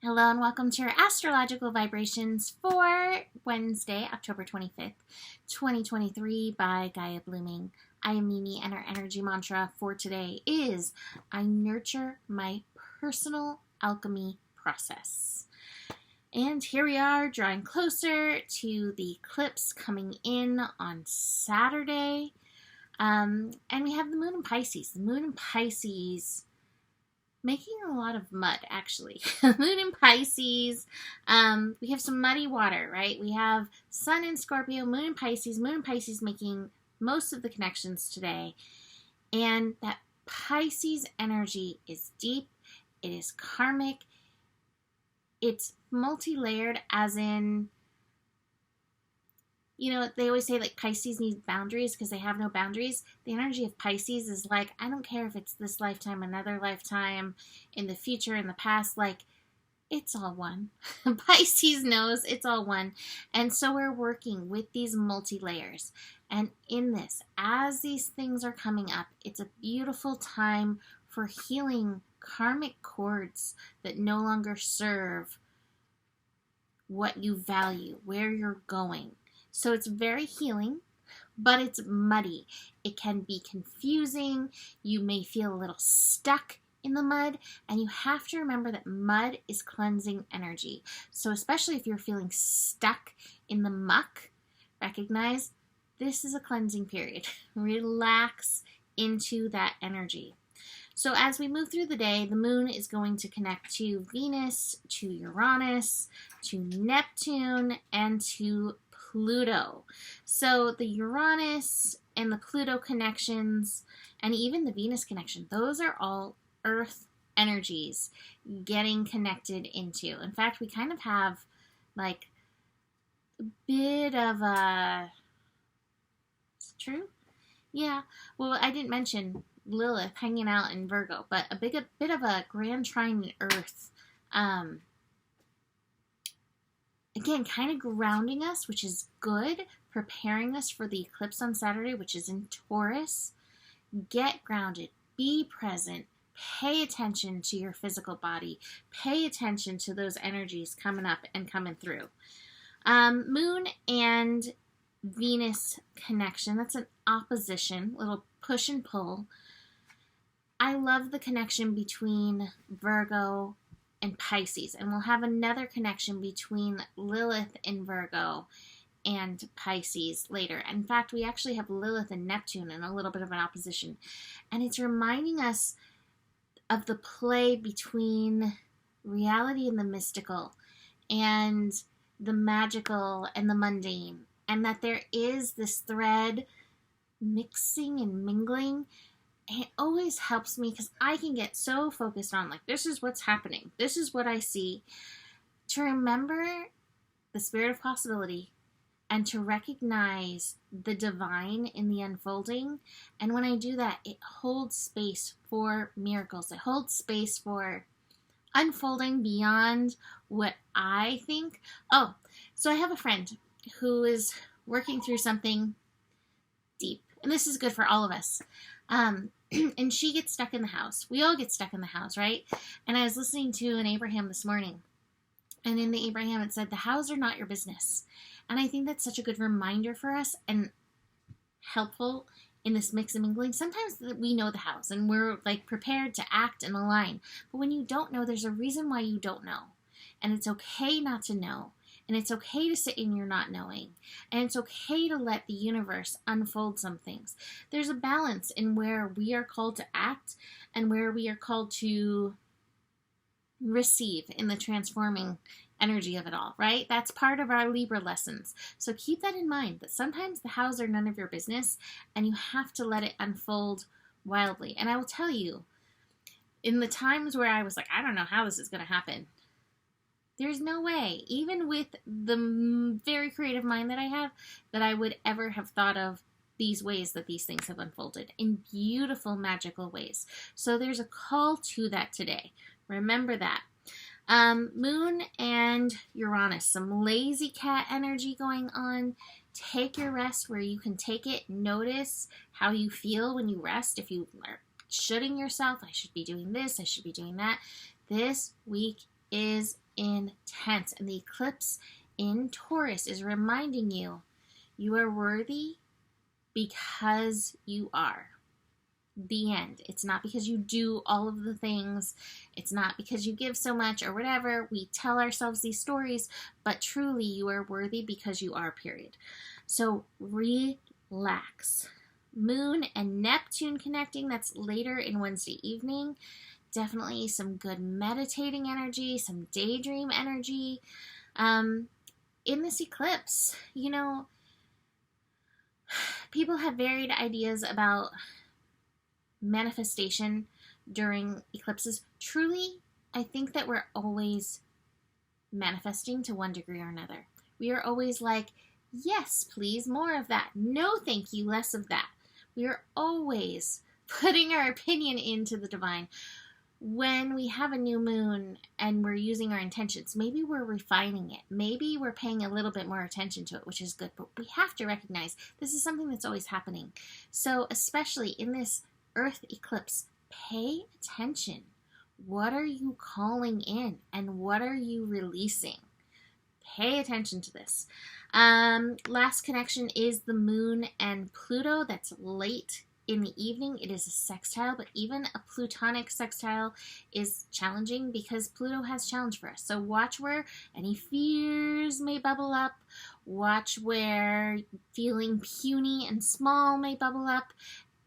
Hello and welcome to your astrological vibrations for Wednesday, October 25th, 2023 by Gaia Blooming. I am Mimi and our energy mantra for today is I nurture my personal alchemy process. And here we are drawing closer to the eclipse coming in on Saturday. And we have the moon in Pisces. The moon in Pisces making a lot of mud, actually. Moon in Pisces. We have some muddy water, right? We have Sun in Scorpio, Moon in Pisces. Moon in Pisces making most of the connections today. And that Pisces energy is deep. It is karmic. It's multi-layered, as in, you know, they always say like Pisces needs boundaries because they have no boundaries. The energy of Pisces is like, I don't care if it's this lifetime, another lifetime, in the future, in the past, like it's all one. Pisces knows it's all one. And so we're working with these multi-layers. And in this, as these things are coming up, it's a beautiful time for healing karmic cords that no longer serve what you value, where you're going. So it's very healing, but it's muddy. It can be confusing. You may feel a little stuck in the mud, and you have to remember that mud is cleansing energy. So especially if you're feeling stuck in the muck, recognize this is a cleansing period. Relax into that energy. So as we move through the day, the moon is going to connect to Venus, to Uranus, to Neptune, and to Pluto. So the Uranus and the Pluto connections, and even the Venus connection, those are all Earth energies getting connected into. In fact, we kind of have like a bit of a... Is it true? Yeah. Well, I didn't mention Lilith hanging out in Virgo, but a bit of a grand trine in Earth. Again, kind of grounding us, which is good, preparing us for the eclipse on Saturday, which is in Taurus. Get grounded, be present, pay attention to your physical body, pay attention to those energies coming up and coming through. Moon and Venus connection, that's an opposition, little push and pull. I love the connection between Virgo and Pisces, and we'll have another connection between Lilith in Virgo and Pisces later. In fact, we actually have Lilith and Neptune in a little bit of an opposition, and it's reminding us of the play between reality and the mystical, and the magical and the mundane, and that there is this thread mixing and mingling. And it always helps me because I can get so focused on like, this is what's happening, this is what I see, to remember the spirit of possibility and to recognize the divine in the unfolding. And when I do that, it holds space for miracles. It holds space for unfolding beyond what I think. Oh, so I have a friend who is working through something deep, and this is good for all of us. And she gets stuck in the house. We all get stuck in the house, right? And I was listening to an Abraham this morning, and in the Abraham it said, the hows are not your business. And I think that's such a good reminder for us and helpful in this mix and mingling. Sometimes we know the hows and we're like prepared to act and align. But when you don't know, there's a reason why you don't know. And it's okay not to know. And it's okay to sit in your not knowing. And it's okay to let the universe unfold some things. There's a balance in where we are called to act and where we are called to receive in the transforming energy of it all, right? That's part of our Libra lessons. So keep that in mind, that sometimes the hows are none of your business and you have to let it unfold wildly. And I will tell you, in the times where I was like, I don't know how this is going to happen, there's no way, even with the very creative mind that I have, that I would ever have thought of these ways that these things have unfolded in beautiful, magical ways. So there's a call to that today. Remember that. Moon and Uranus, some lazy cat energy going on. Take your rest where you can take it. Notice how you feel when you rest. If you are shooting yourself, I should be doing this, I should be doing that. This week is intense. And the eclipse in Taurus is reminding you, you are worthy because you are. The end. It's not because you do all of the things. It's not because you give so much or whatever. We tell ourselves these stories, but truly you are worthy because you are, period. So relax. Moon and Neptune connecting, that's later in Wednesday evening. Definitely some good meditating energy, some daydream energy. In this eclipse, you know, people have varied ideas about manifestation during eclipses. Truly, I think that we're always manifesting to one degree or another. We are always like, yes, please, more of that. No, thank you, less of that. We are always putting our opinion into the divine. When we have a new moon and we're using our intentions, maybe we're refining it. Maybe we're paying a little bit more attention to it, which is good. But we have to recognize this is something that's always happening. So especially in this Earth eclipse, pay attention. What are you calling in and what are you releasing? Pay attention to this. Last connection is the moon and Pluto. That's late in the evening. It is a sextile, but even a plutonic sextile is challenging because Pluto has challenge for us. So watch where any fears may bubble up. Watch where feeling puny and small may bubble up.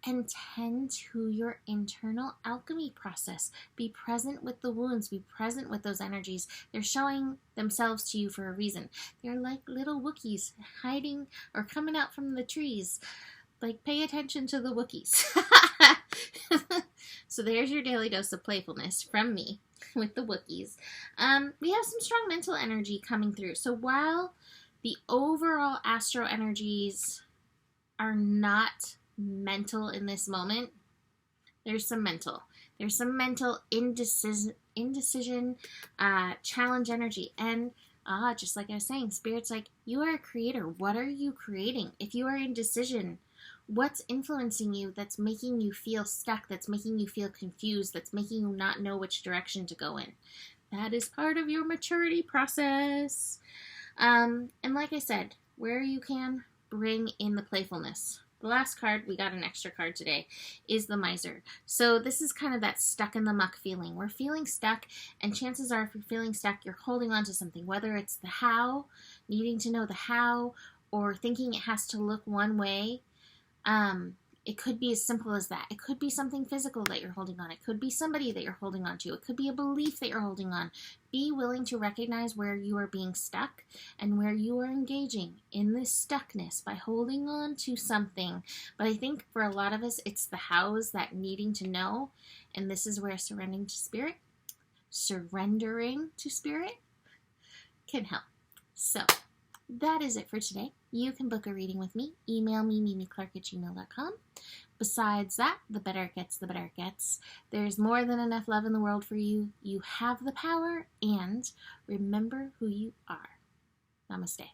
And tend to your internal alchemy process. Be present with the wounds. Be present with those energies. They're showing themselves to you for a reason. They're like little Wookiees hiding or coming out from the trees. Like, pay attention to the Wookiees. So there's your daily dose of playfulness from me with the Wookiees. We have some strong mental energy coming through. So while the overall astro energies are not mental in this moment, there's some mental indecision, challenge energy. And just like I was saying, Spirit's like, you are a creator. What are you creating? If you are in decision, what's influencing you that's making you feel stuck, that's making you feel confused, that's making you not know which direction to go in? That is part of your maturity process. And like I said, where you can, bring in the playfulness. The last card, we got an extra card today, is the Miser. So this is kind of that stuck in the muck feeling. We're feeling stuck, and chances are if you're feeling stuck, you're holding on to something, whether it's the how, needing to know the how, or thinking it has to look one way. It could be as simple as that. It could be something physical that you're holding on. It could be somebody that you're holding on to. It could be a belief that you're holding on. Be willing to recognize where you are being stuck and where you are engaging in this stuckness by holding on to something. But I think for a lot of us, it's the hows, that needing to know. And this is where surrendering to spirit can help. So that is it for today. You can book a reading with me. Email me, mimiclark@gmail.com. Besides that, the better it gets, the better it gets. There's more than enough love in the world for you. You have the power, and remember who you are. Namaste.